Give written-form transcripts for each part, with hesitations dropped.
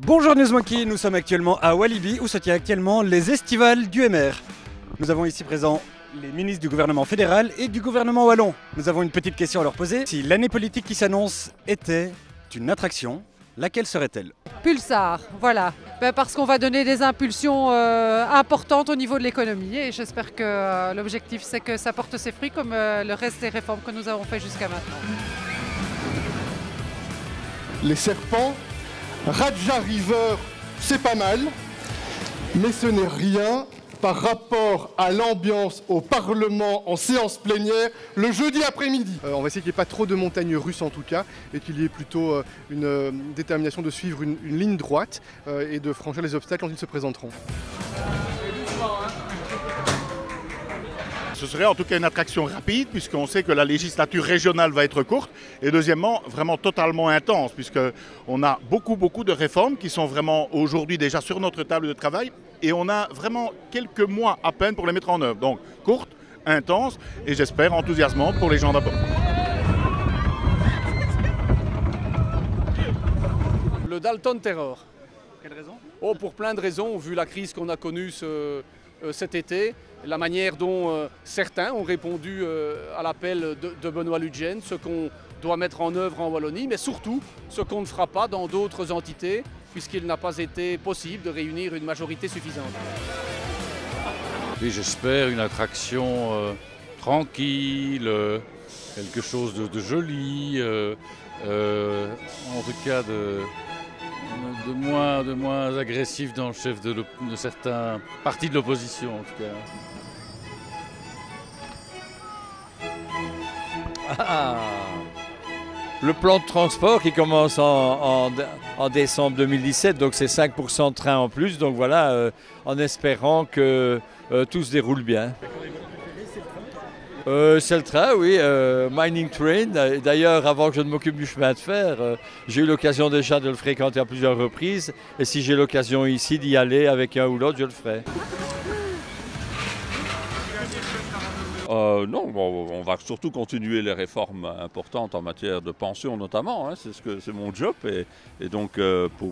Bonjour Newsmonkey, nous sommes actuellement à Walibi où se tient actuellement les estivales du MR. Nous avons ici présents les ministres du gouvernement fédéral et du gouvernement wallon. Nous avons une petite question à leur poser. Si l'année politique qui s'annonce était une attraction, laquelle serait-elle? Pulsar, voilà. Parce qu'on va donner des impulsions importantes au niveau de l'économie et j'espère que l'objectif c'est que ça porte ses fruits comme le reste des réformes que nous avons fait jusqu'à maintenant. Les serpents, Raja River, c'est pas mal, mais ce n'est rien par rapport à l'ambiance au Parlement en séance plénière le jeudi après-midi. On va essayer qu'il n'y ait pas trop de montagnes russes en tout cas, et qu'il y ait plutôt une détermination de suivre une ligne droite et de franchir les obstacles quand ils se présenteront. Ce serait en tout cas une attraction rapide puisqu'on sait que la législature régionale va être courte et deuxièmement vraiment totalement intense puisqu'on a beaucoup de réformes qui sont vraiment aujourd'hui déjà sur notre table de travail et on a vraiment quelques mois à peine pour les mettre en œuvre. Donc courte, intense et j'espère enthousiasmante pour les gens d'abord. Le Dalton Terror. Quelle raison? Oh, pour plein de raisons, vu la crise qu'on a connue cet été, la manière dont certains ont répondu à l'appel de Benoît Ludgen, ce qu'on doit mettre en œuvre en Wallonie, mais surtout ce qu'on ne fera pas dans d'autres entités, puisqu'il n'a pas été possible de réunir une majorité suffisante. Et j'espère une attraction tranquille, quelque chose de joli, en tout cas de moins agressif dans le chef de certains partis de l'opposition en tout cas. Ah, le plan de transport qui commence en décembre 2017, donc c'est 5% de train en plus, donc voilà, en espérant que tout se déroule bien. C'est le train, oui, Mining Train. D'ailleurs, avant que je ne m'occupe du chemin de fer, j'ai eu l'occasion déjà de le fréquenter à plusieurs reprises. Et si j'ai l'occasion ici d'y aller avec un ou l'autre, je le ferai. Non, bon, on va surtout continuer les réformes importantes en matière de pension notamment. Hein, c'est mon job. Et donc,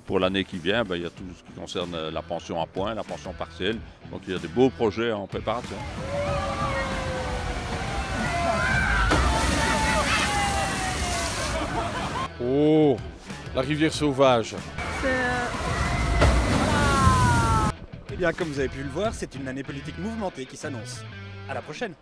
pour l'année qui vient, il y a tout ce qui concerne la pension à points, la pension partielle. Donc, il y a des beaux projets en préparation. Oh, la rivière sauvage. Eh bien, comme vous avez pu le voir, c'est une année politique mouvementée qui s'annonce. À la prochaine!